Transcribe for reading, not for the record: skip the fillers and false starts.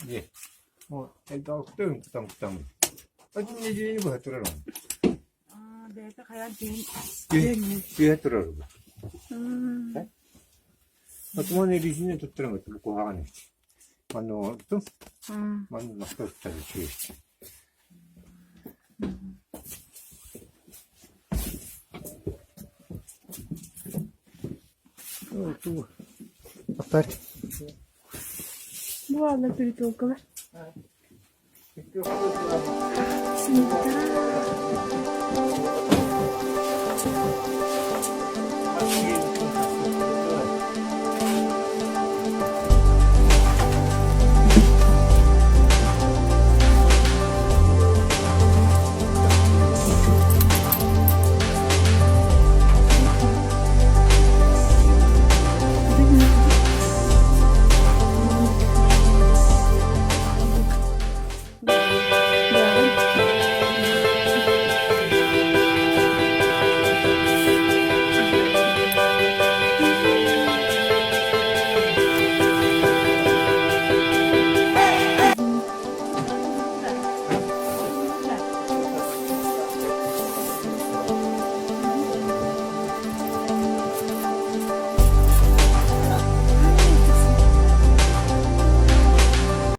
이제 일단 끄덩끄덩끄덩 어떤 얘기는 뭐 했더라고. Dito kaya din. 뒤에 했더라고. 어떤 일이시는 좋더라고. 또 하가네. 만노 또 만노 막또 자주 또 아빠리. Buat lah tu itu ke? Itu harus Sebentar.